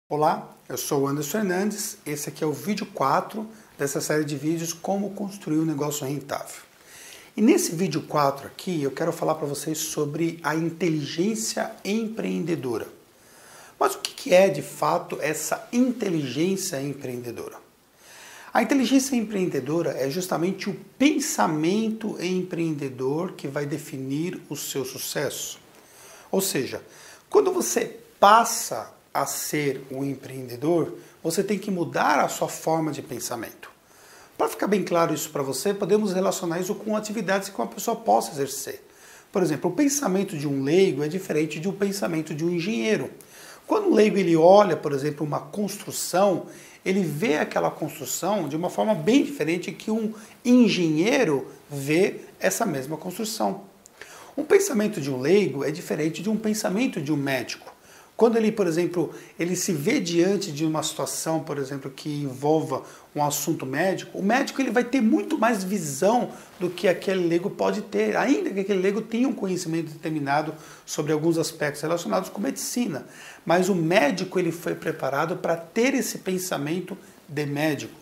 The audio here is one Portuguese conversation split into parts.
Olá, eu sou o Anderson Fernandes, esse aqui é o vídeo 4 dessa série de vídeos Como Construir um Negócio Rentável. E nesse vídeo 4 aqui eu quero falar para vocês sobre a inteligência empreendedora. Mas o que é de fato essa inteligência empreendedora? A inteligência empreendedora é justamente o pensamento empreendedor que vai definir o seu sucesso. Ou seja, quando você passa a ser um empreendedor, você tem que mudar a sua forma de pensamento. Para ficar bem claro isso para você, podemos relacionar isso com atividades que uma pessoa possa exercer. Por exemplo, o pensamento de um leigo é diferente de um pensamento de um engenheiro. Quando o leigo ele olha, por exemplo, uma construção, ele vê aquela construção de uma forma bem diferente que um engenheiro vê essa mesma construção. Um pensamento de um leigo é diferente de um pensamento de um médico. Quando ele, por exemplo, ele se vê diante de uma situação, por exemplo, que envolva um assunto médico, o médico ele vai ter muito mais visão do que aquele leigo pode ter, ainda que aquele leigo tenha um conhecimento determinado sobre alguns aspectos relacionados com medicina. Mas o médico ele foi preparado para ter esse pensamento de médico.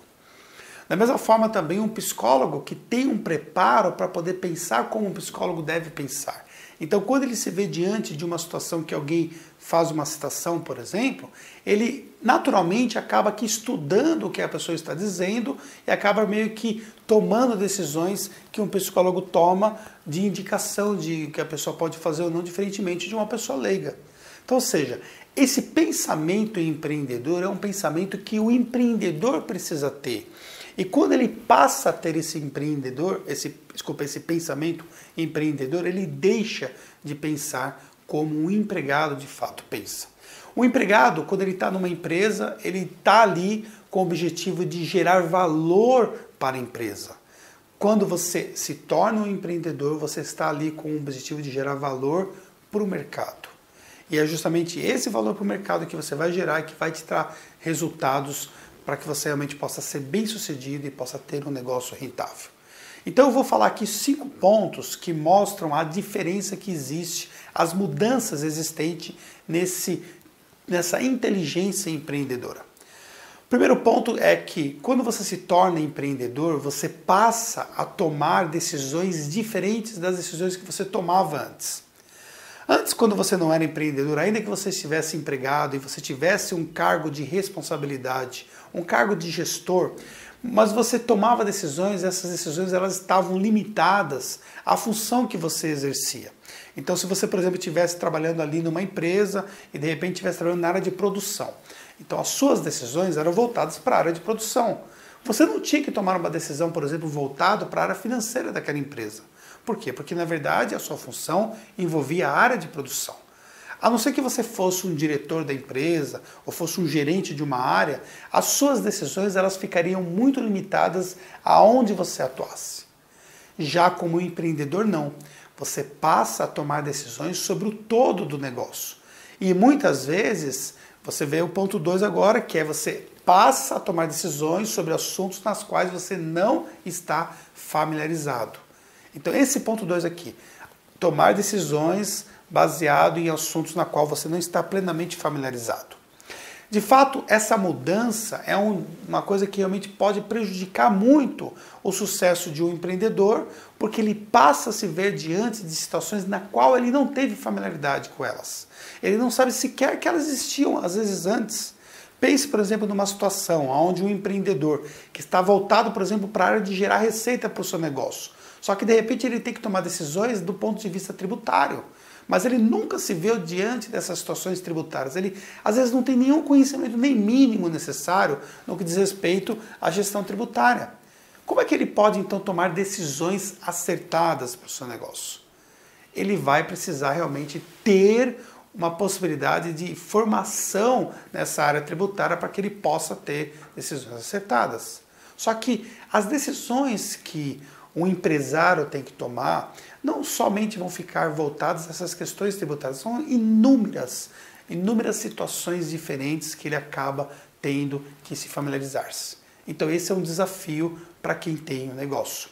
Da mesma forma também um psicólogo que tem um preparo para poder pensar como um psicólogo deve pensar. Então, quando ele se vê diante de uma situação que alguém faz uma citação, por exemplo, ele naturalmente acaba aqui estudando o que a pessoa está dizendo e acaba meio que tomando decisões que um psicólogo toma de indicação de que a pessoa pode fazer ou não, diferentemente de uma pessoa leiga. Então, ou seja, esse pensamento empreendedor é um pensamento que o empreendedor precisa ter. E quando ele passa a ter esse pensamento empreendedor, ele deixa de pensar como um empregado de fato pensa. O empregado, quando ele está numa empresa, ele está ali com o objetivo de gerar valor para a empresa. Quando você se torna um empreendedor, você está ali com o objetivo de gerar valor para o mercado. E é justamente esse valor para o mercado que você vai gerar e que vai te dar resultados para que você realmente possa ser bem sucedido e possa ter um negócio rentável. Então eu vou falar aqui 5 pontos que mostram a diferença que existe, as mudanças existentes nessa inteligência empreendedora. O primeiro ponto é que quando você se torna empreendedor, você passa a tomar decisões diferentes das decisões que você tomava antes. Antes, quando você não era empreendedor, ainda que você estivesse empregado e você tivesse um cargo de responsabilidade, um cargo de gestor, mas você tomava decisões, essas decisões elas estavam limitadas à função que você exercia. Então, se você, por exemplo, estivesse trabalhando ali numa empresa e de repente estivesse trabalhando na área de produção, então as suas decisões eram voltadas para a área de produção. Você não tinha que tomar uma decisão, por exemplo, voltada para a área financeira daquela empresa. Por quê? Porque, na verdade, a sua função envolvia a área de produção. A não ser que você fosse um diretor da empresa ou fosse um gerente de uma área, as suas decisões elas ficariam muito limitadas aonde você atuasse. Já como empreendedor, não. Você passa a tomar decisões sobre o todo do negócio. E muitas vezes, você vê o ponto 2 agora, que é você passa a tomar decisões sobre assuntos nas quais você não está familiarizado. Então, esse ponto 2 aqui, tomar decisões baseado em assuntos na qual você não está plenamente familiarizado. De fato, essa mudança é uma coisa que realmente pode prejudicar muito o sucesso de um empreendedor, porque ele passa a se ver diante de situações na qual ele não teve familiaridade com elas. Ele não sabe sequer que elas existiam, às vezes, antes. Pense, por exemplo, numa situação onde um empreendedor que está voltado, por exemplo, para a área de gerar receita para o seu negócio, só que, de repente, ele tem que tomar decisões do ponto de vista tributário. Mas ele nunca se viu diante dessas situações tributárias. Ele, às vezes, não tem nenhum conhecimento, nem mínimo necessário no que diz respeito à gestão tributária. Como é que ele pode, então, tomar decisões acertadas para o seu negócio? Ele vai precisar realmente ter uma possibilidade de formação nessa área tributária para que ele possa ter decisões acertadas. Só que as decisões que um empresário tem que tomar não somente vão ficar voltadas a essas questões tributárias, são inúmeras situações diferentes que ele acaba tendo que se familiarizar-se. Então esse é um desafio para quem tem um negócio.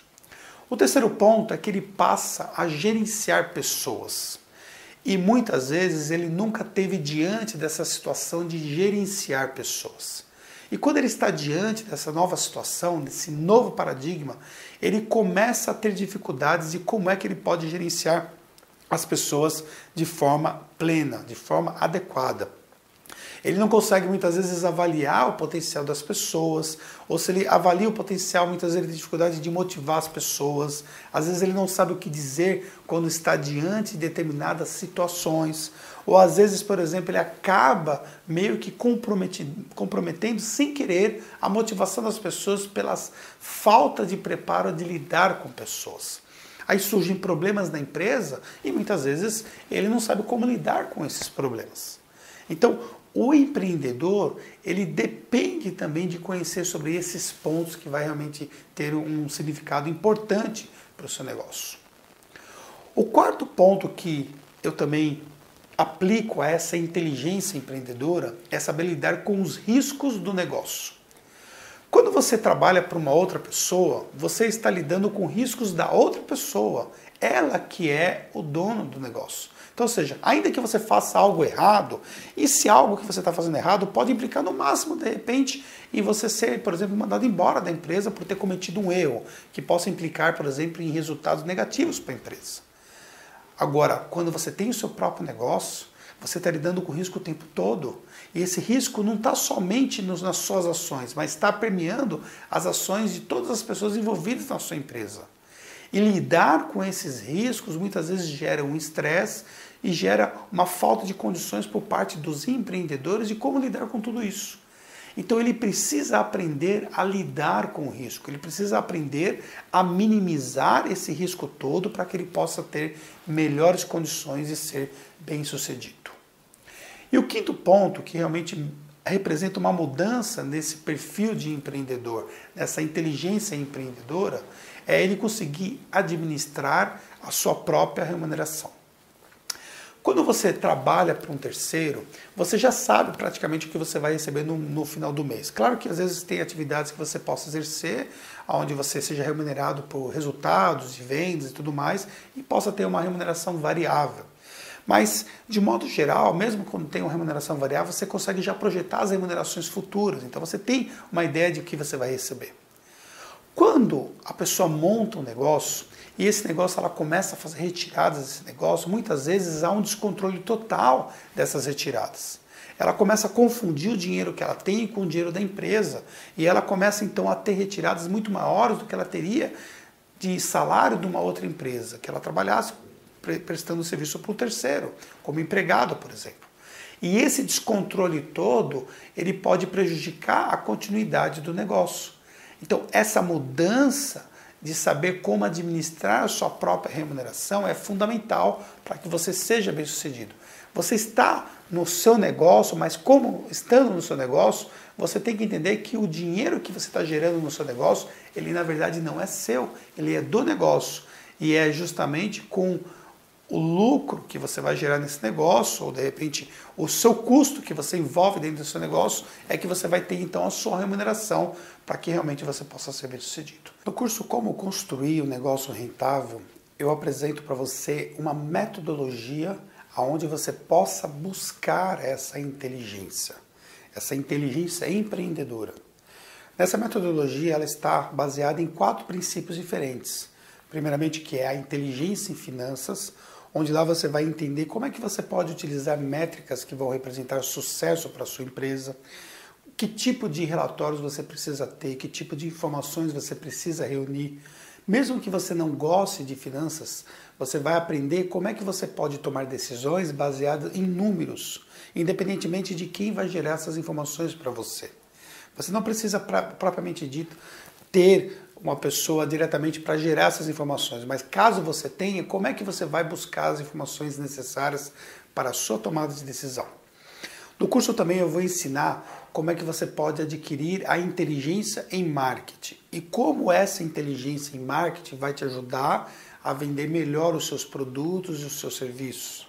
O terceiro ponto é que ele passa a gerenciar pessoas. E muitas vezes ele nunca teve diante dessa situação de gerenciar pessoas. E quando ele está diante dessa nova situação, desse novo paradigma, ele começa a ter dificuldades de como é que ele pode gerenciar as pessoas de forma plena, de forma adequada. Ele não consegue muitas vezes avaliar o potencial das pessoas, ou se ele avalia o potencial, muitas vezes ele tem dificuldade de motivar as pessoas, às vezes ele não sabe o que dizer quando está diante de determinadas situações, ou às vezes, por exemplo, ele acaba meio que comprometendo sem querer a motivação das pessoas pela falta de preparo de lidar com pessoas. Aí surgem problemas na empresa e muitas vezes ele não sabe como lidar com esses problemas. Então, o empreendedor, ele depende também de conhecer sobre esses pontos que vai realmente ter um significado importante para o seu negócio. O quarto ponto que eu também aplico a essa inteligência empreendedora é saber lidar com os riscos do negócio. Quando você trabalha para uma outra pessoa, você está lidando com riscos da outra pessoa, ela que é o dono do negócio. Então, ou seja, ainda que você faça algo errado, e se algo que você está fazendo errado pode implicar no máximo, de repente, em você ser, por exemplo, mandado embora da empresa por ter cometido um erro, que possa implicar, por exemplo, em resultados negativos para a empresa. Agora, quando você tem o seu próprio negócio, você está lidando com o risco o tempo todo. E esse risco não está somente nas suas ações, mas está permeando as ações de todas as pessoas envolvidas na sua empresa. E lidar com esses riscos muitas vezes gera um estresse e gera uma falta de condições por parte dos empreendedores de como lidar com tudo isso. Então ele precisa aprender a lidar com o risco, ele precisa aprender a minimizar esse risco todo para que ele possa ter melhores condições de ser bem-sucedido. E o quinto ponto, que realmente representa uma mudança nesse perfil de empreendedor, nessa inteligência empreendedora, é ele conseguir administrar a sua própria remuneração. Quando você trabalha para um terceiro, você já sabe praticamente o que você vai receber no final do mês. Claro que às vezes tem atividades que você possa exercer, onde você seja remunerado por resultados de vendas e tudo mais, e possa ter uma remuneração variável. Mas, de modo geral, mesmo quando tem uma remuneração variável, você consegue já projetar as remunerações futuras. Então você tem uma ideia de o que você vai receber. Quando a pessoa monta um negócio e esse negócio ela começa a fazer retiradas desse negócio, muitas vezes há um descontrole total dessas retiradas. Ela começa a confundir o dinheiro que ela tem com o dinheiro da empresa e ela começa então a ter retiradas muito maiores do que ela teria de salário de uma outra empresa, que ela trabalhasse prestando serviço para o terceiro, como empregado, por exemplo. E esse descontrole todo, ele pode prejudicar a continuidade do negócio. Então, essa mudança de saber como administrar a sua própria remuneração é fundamental para que você seja bem-sucedido. Você está no seu negócio, mas como estando no seu negócio, você tem que entender que o dinheiro que você está gerando no seu negócio, ele na verdade não é seu, ele é do negócio. E é justamente com o lucro que você vai gerar nesse negócio, ou de repente o seu custo que você envolve dentro do seu negócio, é que você vai ter então a sua remuneração para que realmente você possa ser bem sucedido. No curso Como Construir um Negócio Rentável, eu apresento para você uma metodologia onde você possa buscar essa inteligência empreendedora. Nessa metodologia ela está baseada em 4 princípios diferentes. Primeiramente, que é a inteligência em finanças, onde lá você vai entender como é que você pode utilizar métricas que vão representar sucesso para a sua empresa, que tipo de relatórios você precisa ter, que tipo de informações você precisa reunir. Mesmo que você não goste de finanças, você vai aprender como é que você pode tomar decisões baseadas em números, independentemente de quem vai gerar essas informações para você. Você não precisa, propriamente dito, ter uma pessoa diretamente para gerar essas informações, mas caso você tenha, como é que você vai buscar as informações necessárias para a sua tomada de decisão? No curso também eu vou ensinar como é que você pode adquirir a inteligência em marketing e como essa inteligência em marketing vai te ajudar a vender melhor os seus produtos e os seus serviços.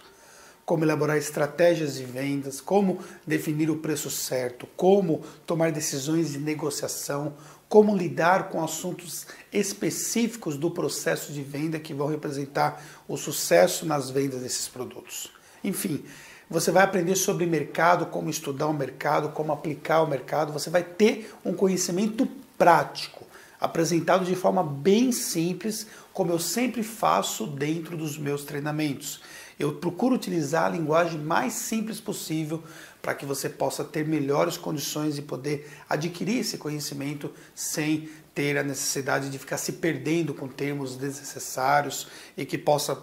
Como elaborar estratégias de vendas, como definir o preço certo, como tomar decisões de negociação, como lidar com assuntos específicos do processo de venda que vão representar o sucesso nas vendas desses produtos. Enfim, você vai aprender sobre mercado, como estudar o mercado, como aplicar o mercado. Você vai ter um conhecimento prático, apresentado de forma bem simples, como eu sempre faço dentro dos meus treinamentos. Eu procuro utilizar a linguagem mais simples possível para que você possa ter melhores condições de poder adquirir esse conhecimento sem ter a necessidade de ficar se perdendo com termos desnecessários e que possa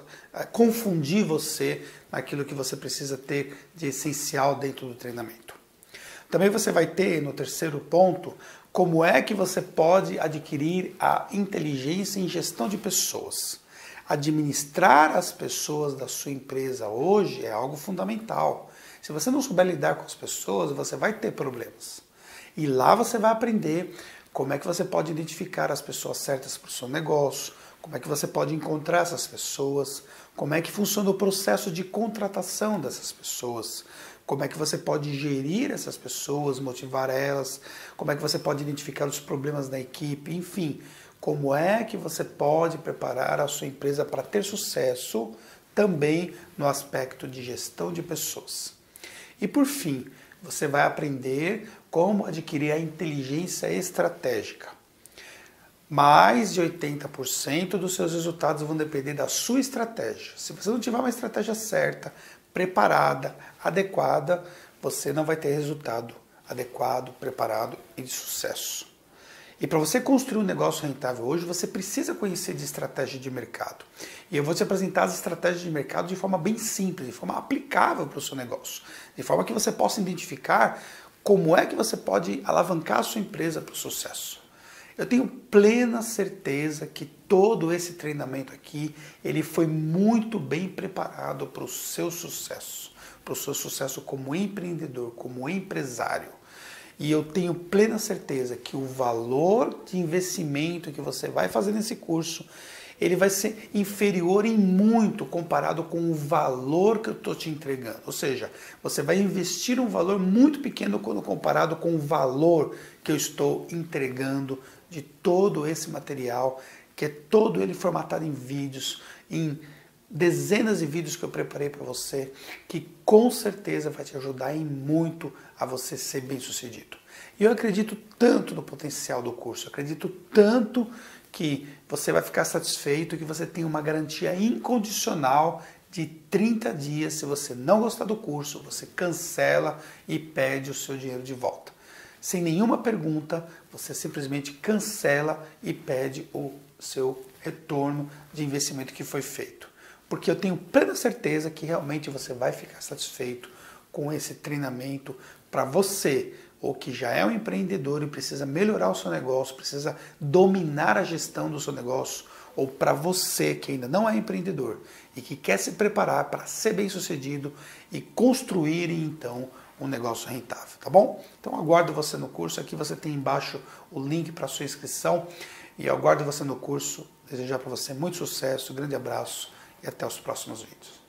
confundir você naquilo que você precisa ter de essencial dentro do treinamento. Também você vai ter, no terceiro ponto, como é que você pode adquirir a inteligência em gestão de pessoas. Administrar as pessoas da sua empresa hoje é algo fundamental. Se você não souber lidar com as pessoas, você vai ter problemas. E lá você vai aprender como é que você pode identificar as pessoas certas para o seu negócio, como é que você pode encontrar essas pessoas, como é que funciona o processo de contratação dessas pessoas, como é que você pode gerir essas pessoas, motivar elas, como é que você pode identificar os problemas da equipe, enfim, como é que você pode preparar a sua empresa para ter sucesso também no aspecto de gestão de pessoas. E por fim, você vai aprender como adquirir a inteligência estratégica. Mais de 80% dos seus resultados vão depender da sua estratégia. Se você não tiver uma estratégia certa, preparada, adequada, você não vai ter resultado adequado, preparado e de sucesso. E para você construir um negócio rentável hoje, você precisa conhecer de estratégia de mercado. E eu vou te apresentar as estratégias de mercado de forma bem simples, de forma aplicável para o seu negócio. De forma que você possa identificar como é que você pode alavancar a sua empresa para o sucesso. Eu tenho plena certeza que todo esse treinamento aqui, ele foi muito bem preparado para o seu sucesso como empreendedor, como empresário. E eu tenho plena certeza que o valor de investimento que você vai fazer nesse curso, ele vai ser inferior em muito comparado com o valor que eu estou te entregando. Ou seja, você vai investir um valor muito pequeno quando comparado com o valor que eu estou entregando de todo esse material, que é todo ele formatado em vídeos, em dezenas de vídeos que eu preparei para você, que com certeza vai te ajudar em muito a você ser bem-sucedido. E eu acredito tanto no potencial do curso, acredito tanto que você vai ficar satisfeito, que você tem uma garantia incondicional de 30 dias. Se você não gostar do curso, você cancela e pede o seu dinheiro de volta. Sem nenhuma pergunta, você simplesmente cancela e pede o seu retorno de investimento que foi feito. Porque eu tenho plena certeza que realmente você vai ficar satisfeito com esse treinamento para você, ou que já é um empreendedor e precisa melhorar o seu negócio, precisa dominar a gestão do seu negócio, ou para você que ainda não é empreendedor e que quer se preparar para ser bem-sucedido e construir então um negócio rentável, tá bom? Então aguardo você no curso, aqui você tem embaixo o link para sua inscrição e eu aguardo você no curso, desejar para você muito sucesso, grande abraço e até os próximos vídeos.